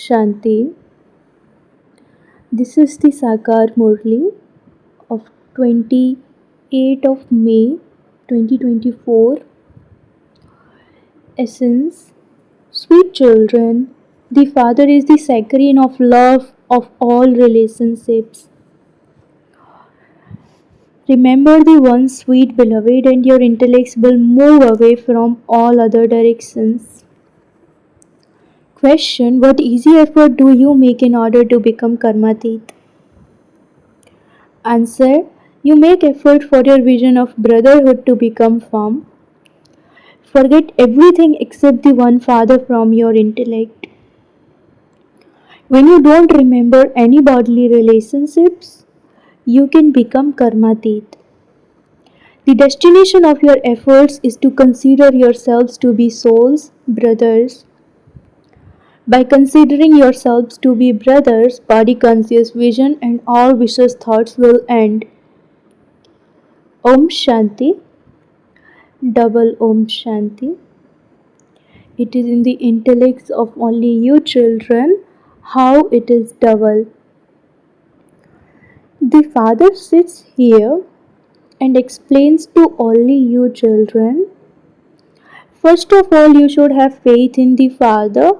Shanti. This is the Sakar Murli of 28th of May 2024. Essence. Sweet children, the Father is the saccharine of love of all relationships. Remember the one sweet beloved, and your intellects will move away from all other directions. Question: what easy effort do you make in order to become karmatit? Answer: you make effort for your vision of brotherhood to become firm. Forget everything except the one Father from your intellect. When you don't remember any bodily relationships, you can become karmatit. The destination of your efforts is to consider yourselves to be souls, brothers. By considering yourselves to be brothers, body conscious vision and all vicious thoughts will end. Om Shanti. Double Om Shanti. It is in the intellects of only you children how it is double. The Father sits here and explains to only you children. First of all, you should have faith in the Father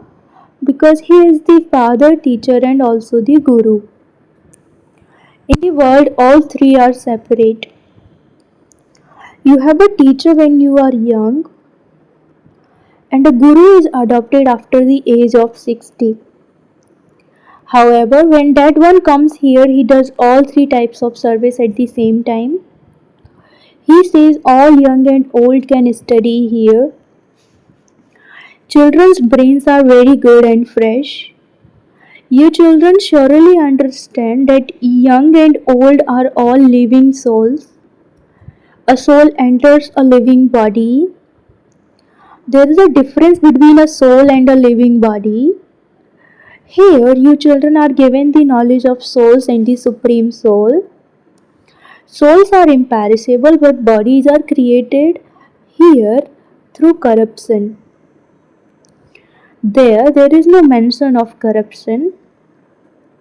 because He is the Father, teacher, and also the Guru. In the world, all three are separate. You have a teacher when you are young, and a Guru is adopted after the age of 60. However, when that one comes here, he does all three types of service at the same time. He says all young and old can study here. Children's brains are very good and fresh. You children surely understand that young and old are all living souls. A soul enters a living body. There is a difference between a soul and a living body. Here, you children are given the knowledge of souls and the Supreme Soul. Souls are imperishable, but bodies are created here through corruption. There is no mention of corruption.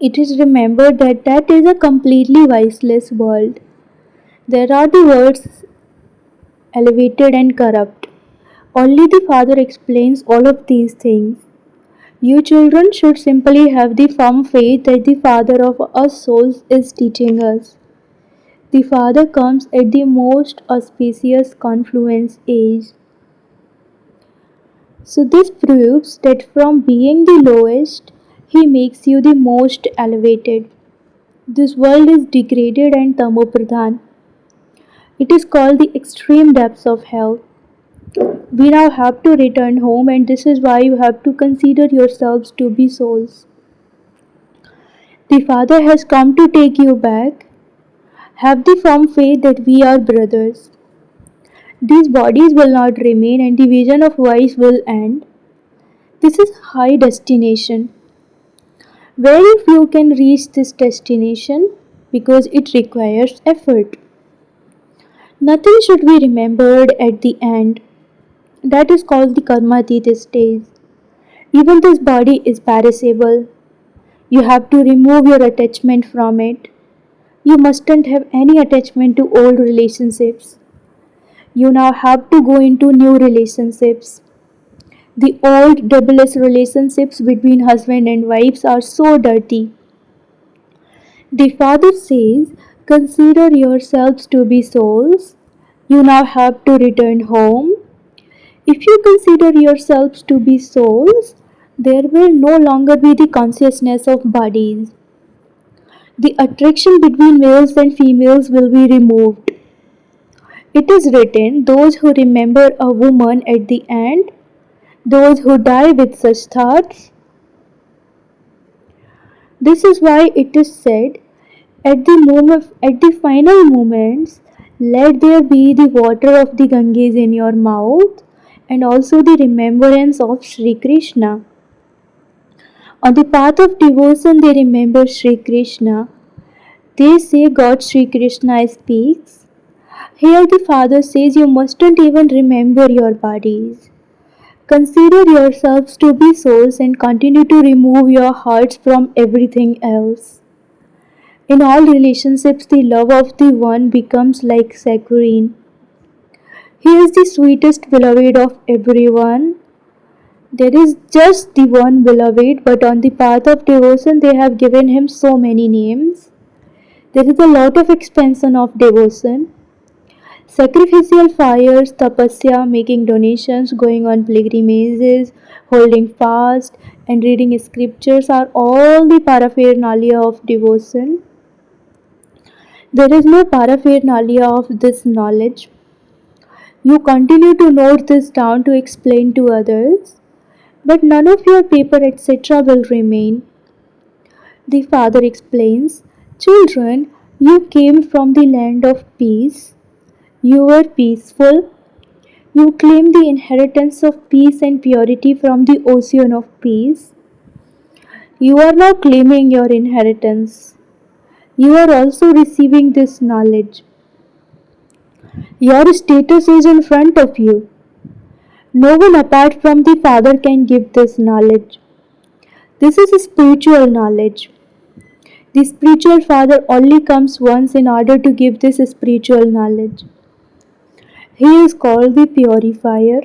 It is remembered that that is a completely viceless world. There are the words elevated and corrupt. Only the Father explains all of these things. You children should simply have the firm faith that the Father of us souls is teaching us. The Father comes at the most auspicious confluence age. So this proves that from being the lowest, He makes you the most elevated. This world is degraded and tamopradhan. It is called the extreme depths of hell. We now have to return home, and this is why you have to consider yourselves to be souls. The Father has come to take you back. Have the firm faith that we are brothers. These bodies will not remain and the vision of vice will end. This is high destination. Very few can reach this destination because it requires effort. Nothing should be remembered at the end. That is called the karmatit stage. Even this body is perishable. You have to remove your attachment from it. You mustn't have any attachment to old relationships. You now have to go into new relationships. The old double-S relationships between husband and wives are so dirty. The Father says, consider yourselves to be souls. You now have to return home. If you consider yourselves to be souls, there will no longer be the consciousness of bodies. The attraction between males and females will be removed. It is written, those who remember a woman at the end, those who die with such thoughts. This is why it is said, at the final moments, let there be the water of the Ganges in your mouth and also the remembrance of Sri Krishna. On the path of devotion, they remember Sri Krishna. They say God Sri Krishna speaks. Here the Father says you mustn't even remember your bodies. Consider yourselves to be souls and continue to remove your hearts from everything else. In all relationships, the love of the one becomes like saccharine. He is the sweetest beloved of everyone. There is just the one beloved, but on the path of devotion, they have given him so many names. There is a lot of expansion of devotion. Sacrificial fires, tapasya, making donations, going on pilgrimages, holding fast, and reading scriptures are all the paraphernalia of devotion. There is no paraphernalia of this knowledge. You continue to note this down to explain to others, but none of your paper etc. will remain. The father explains, children, you came from the land of peace. You were peaceful. You claim the inheritance of peace and purity from the ocean of peace. You are now claiming your inheritance. You are also receiving this knowledge. Your status is in front of you. No one apart from the Father can give this knowledge. This is spiritual knowledge. The spiritual Father only comes once in order to give this spiritual knowledge. He is called the purifier.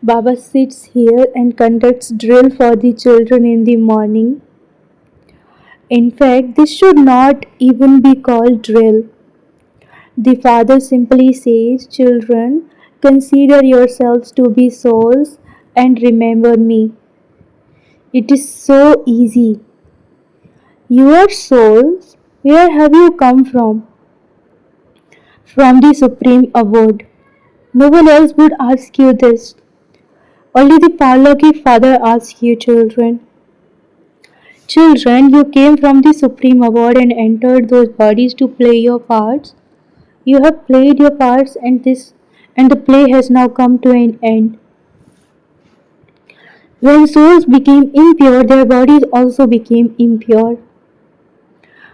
Baba sits here and conducts drill for the children in the morning. In fact, this should not even be called drill. The Father simply says, children, consider yourselves to be souls and remember me. It is so easy. You are souls. Where have you come from? From the Supreme Abode. No one else would ask you this. Only the Parloki Father asks you, children. Children, you came from the Supreme Abode and entered those bodies to play your parts. You have played your parts and the play has now come to an end. When souls became impure, their bodies also became impure.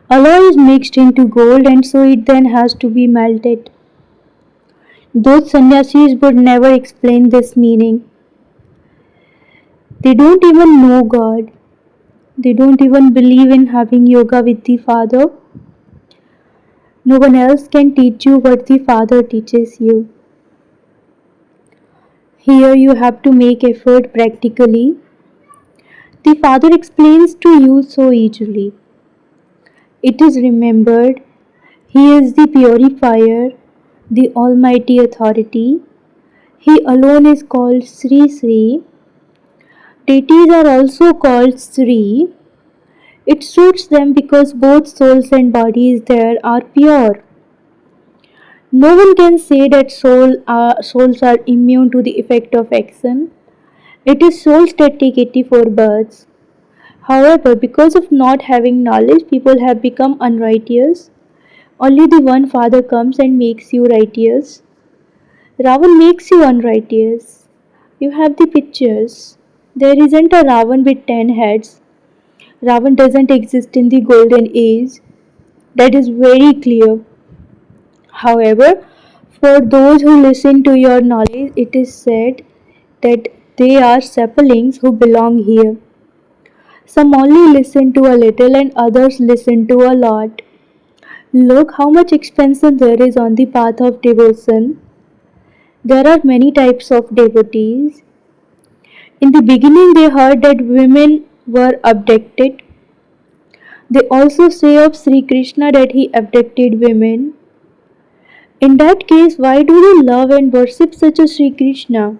Alloy is mixed into gold and so it then has to be melted. Those sannyasis would never explain this meaning. They don't even know God. They don't even believe in having yoga with the Father. No one else can teach you what the Father teaches you. Here you have to make effort practically. The Father explains to you so easily. It is remembered, He is the purifier, the Almighty Authority. He alone is called Sri Sri. Deities are also called Sri. It suits them because both souls and bodies there are pure. No one can say that souls are immune to the effect of action. It is souls that take 84 births. However, because of not having knowledge, people have become unrighteous. Only the one Father comes and makes you righteous. Ravan makes you unrighteous. You have the pictures. There isn't a Ravan with 10 heads. Ravan doesn't exist in the golden age. That is very clear. However, for those who listen to your knowledge, it is said that they are saplings who belong here. Some only listen to a little and others listen to a lot. Look how much expansion there is on the path of devotion. There are many types of devotees. In the beginning, they heard that women were abducted. They also say of Sri Krishna that he abducted women. In that case, why do they love and worship such a Sri Krishna?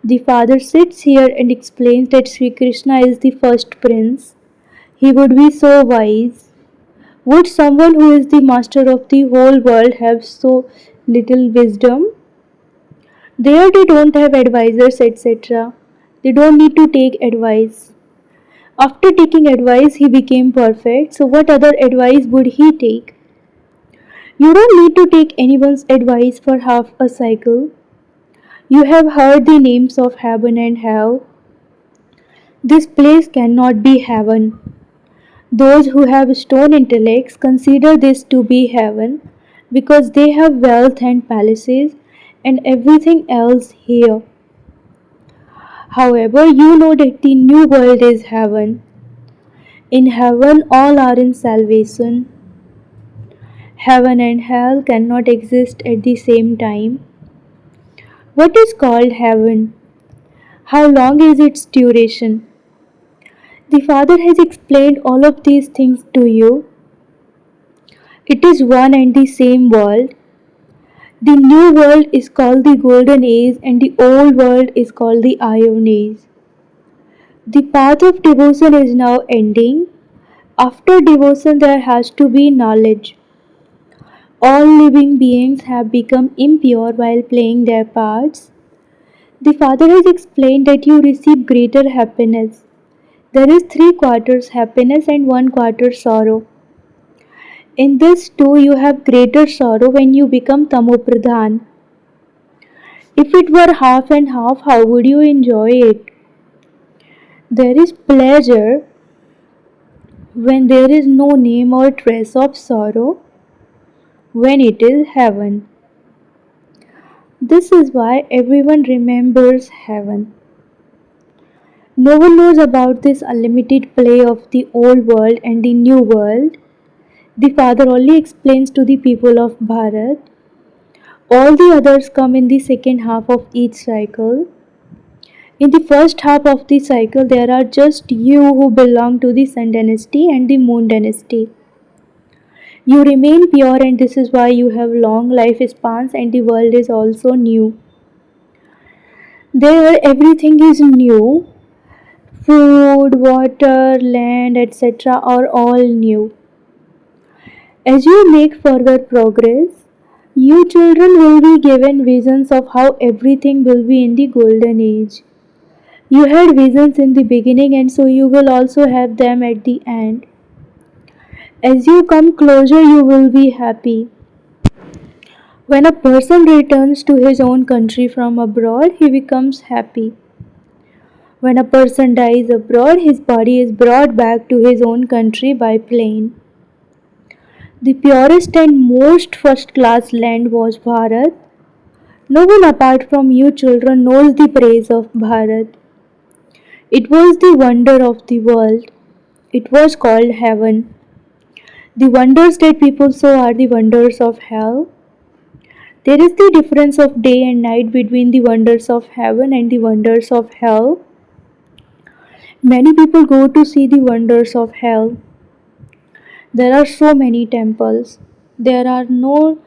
The Father sits here and explains that Sri Krishna is the first prince. He would be so wise. Would someone who is the master of the whole world have so little wisdom? There they don't have advisors, etc. They don't need to take advice. After taking advice, he became perfect. So, what other advice would he take? You don't need to take anyone's advice for half a cycle. You have heard the names of heaven and hell. This place cannot be heaven. Those who have stone intellects consider this to be heaven because they have wealth and palaces and everything else here. However, you know that the new world is heaven. In heaven, all are in salvation. Heaven and hell cannot exist at the same time. What is called heaven? How long is its duration? The Father has explained all of these things to you. It is one and the same world. The new world is called the golden age and the old world is called the iron age. The path of devotion is now ending. After devotion, there has to be knowledge. All living beings have become impure while playing their parts. The Father has explained that you receive greater happiness. There is three quarters happiness and one quarter sorrow. In this too, you have greater sorrow when you become tamopradhan. If it were half and half, how would you enjoy it? There is pleasure when there is no name or trace of sorrow, when it is heaven. This is why everyone remembers heaven. No one knows about this unlimited play of the old world and the new world. The Father only explains to the people of Bharat. All the others come in the second half of each cycle. In the first half of the cycle, there are just you who belong to the Sun dynasty and the Moon dynasty. You remain pure, and this is why you have long life spans, and the world is also new. There, everything is new. Food, water, land, etc. are all new. As you make further progress, you children will be given visions of how everything will be in the golden age. You had visions in the beginning, and so you will also have them at the end. As you come closer, you will be happy. When a person returns to his own country from abroad, he becomes happy. When a person dies abroad, his body is brought back to his own country by plane. The purest and most first class land was Bharat. No one apart from you children knows the praise of Bharat. It was the wonder of the world. It was called heaven. The wonders that people saw are the wonders of hell. There is the difference of day and night between the wonders of heaven and the wonders of hell. Many people go to see the wonders of hell. There are so many temples. There are no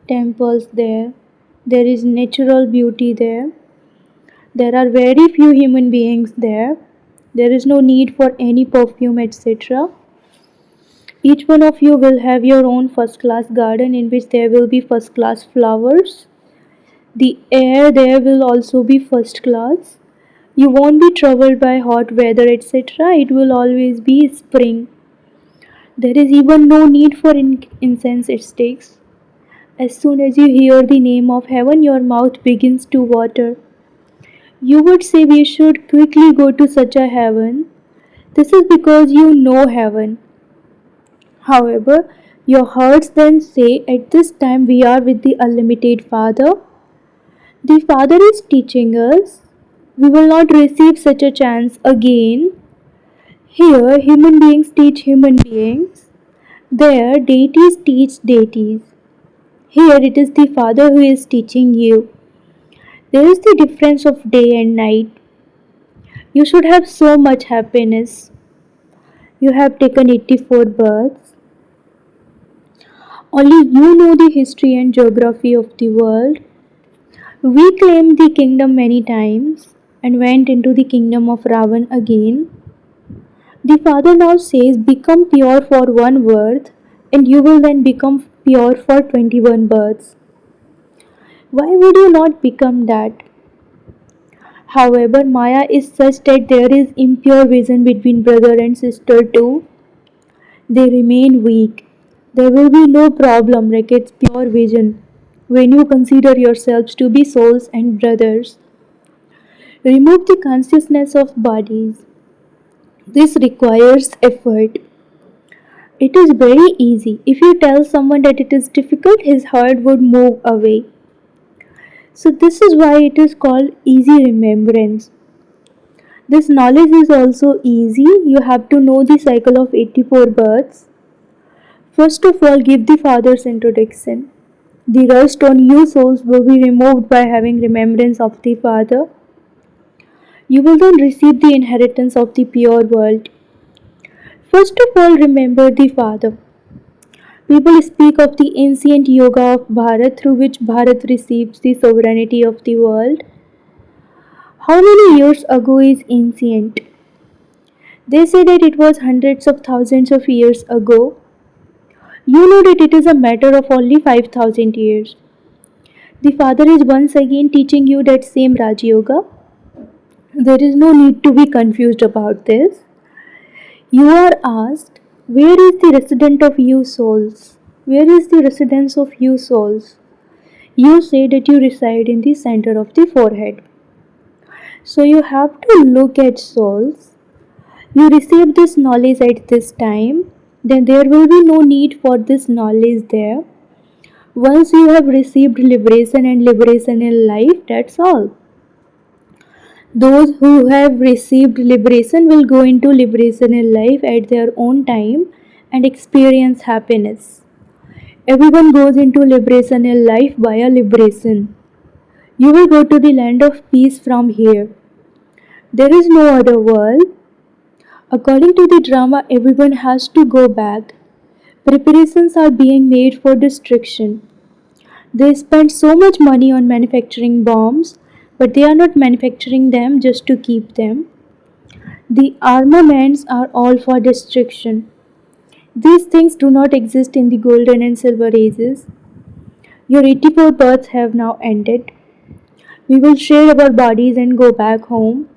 temples there. There is natural beauty there. There are very few human beings there. There is no need for any perfume, etc. Each one of you will have your own first class garden in which there will be first class flowers. The air there will also be first class. You won't be troubled by hot weather, etc. It will always be spring. There is even no need for incense sticks. As soon as you hear the name of heaven, your mouth begins to water. You would say we should quickly go to such a heaven. This is because you know heaven. However, your hearts then say, at this time we are with the unlimited Father. The Father is teaching us. We will not receive such a chance again. Here, human beings teach human beings. There, deities teach deities. Here, it is the Father who is teaching you. There is the difference of day and night. You should have so much happiness. You have taken 84 births. Only you know the history and geography of the world. We claimed the kingdom many times and went into the kingdom of Ravan again. The Father now says, become pure for one birth, and you will then become pure for 21 births. Why would you not become that? However, Maya is such that there is impure vision between brother and sister too. They remain weak. There will be no problem like its pure vision when you consider yourselves to be souls and brothers. Remove the consciousness of bodies. This requires effort. It is very easy. If you tell someone that it is difficult, his heart would move away. So, this is why it is called easy remembrance. This knowledge is also easy. You have to know the cycle of 84 births. First of all, give the Father's introduction. The rust on you souls will be removed by having remembrance of the Father. You will then receive the inheritance of the pure world. First of all, remember the Father. People speak of the ancient yoga of Bharat through which Bharat receives the sovereignty of the world. How many years ago is ancient? They say that it was hundreds of thousands of years ago. You know that it is a matter of only 5,000 years. The Father is once again teaching you that same Raj Yoga. There is no need to be confused about this. You are asked, where is the resident of you souls? Where is the residence of you souls? You say that you reside in the center of the forehead. So you have to look at souls. You receive this knowledge at this time, then there will be no need for this knowledge there. Once you have received liberation and liberation in life, that's all. Those who have received liberation will go into liberation in life at their own time and experience happiness. Everyone goes into liberation in life via liberation. You will go to the land of peace from here. There is no other world. According to the drama, everyone has to go back. Preparations are being made for destruction. They spend so much money on manufacturing bombs, but they are not manufacturing them just to keep them. The armaments are all for destruction. These things do not exist in the golden and silver ages. Your 84 births have now ended. We will share our bodies and go back home.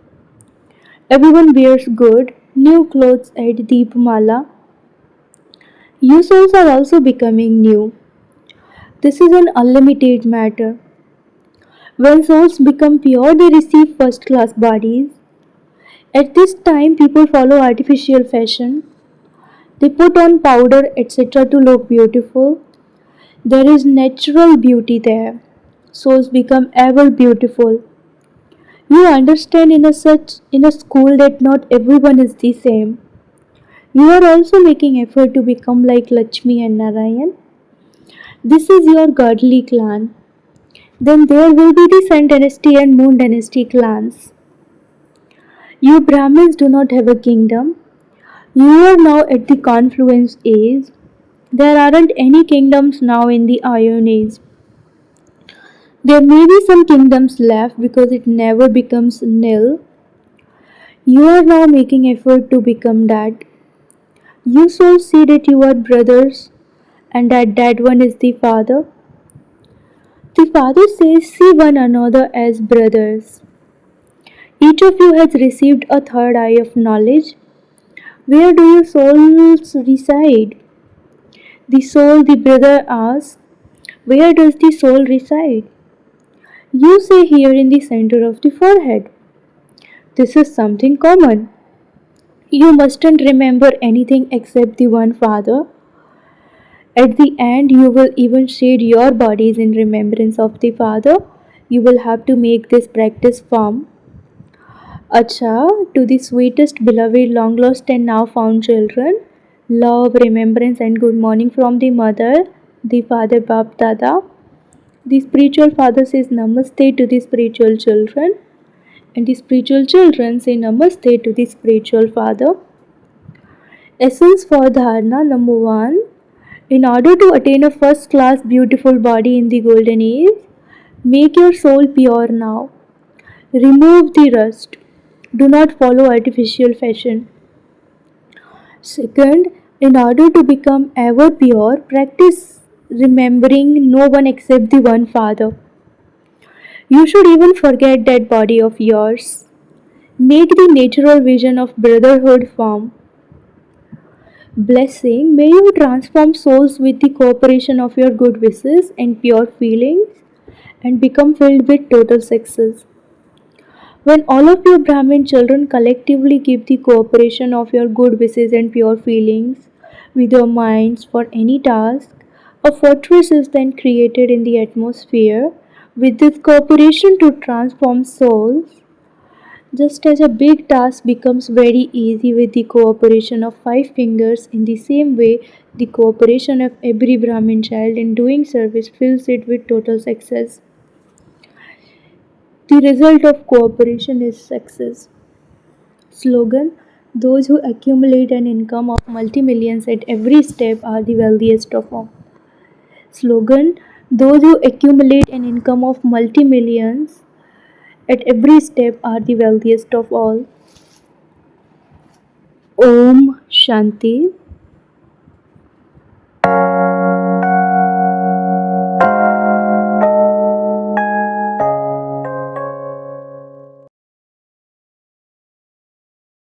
Everyone wears good, new clothes at Deepmala. You souls are also becoming new. This is an unlimited matter. When souls become pure, they receive first class bodies. At this time, people follow artificial fashion. They put on powder, etc., to look beautiful. There is natural beauty there. Souls become ever beautiful. You understand in a school that not everyone is the same. You are also making effort to become like Lakshmi and Narayan. This is your godly clan. Then there will be the Sun dynasty and Moon dynasty clans. You Brahmins do not have a kingdom. You are now at the confluence age. There aren't any kingdoms now in the Iron Age. There may be some kingdoms left because it never becomes nil. You are now making effort to become that. You souls see that you are brothers and that one is the Father. The Father says, see one another as brothers. Each of you has received a third eye of knowledge. Where do your souls reside? The soul, the brother asks, where does the soul reside? You say here in the center of the forehead. This is something common. You mustn't remember anything except the one Father. At the end, you will even shade your bodies in remembrance of the Father. You will have to make this practice firm. Acha, to the sweetest, beloved, long lost, and now found children, love, remembrance, and good morning from the mother, the father Bap Dada. The spiritual father says Namaste to the spiritual children, and the spiritual children say Namaste to the spiritual father. Essence for Dharana number 1. In order to attain a first class beautiful body in the golden age, make your soul pure now. Remove the rust. Do not follow artificial fashion. Second, in order to become ever pure, practice remembering no one except the one Father. You should even forget that body of yours. Make the natural vision of brotherhood firm. Blessing, may you transform souls with the cooperation of your good wishes and pure feelings and become filled with total success. When all of your Brahmin children collectively give the cooperation of your good wishes and pure feelings with your minds for any task, a fortress is then created in the atmosphere with this cooperation to transform souls. Just as a big task becomes very easy with the cooperation of five fingers, in the same way, the cooperation of every Brahmin child in doing service fills it with total success. The result of cooperation is success. Slogan: those who accumulate an income of multi-millions at every step are the wealthiest of all. Slogan: those who accumulate an income of multi-millions at every step are the wealthiest of all. Om Shanti.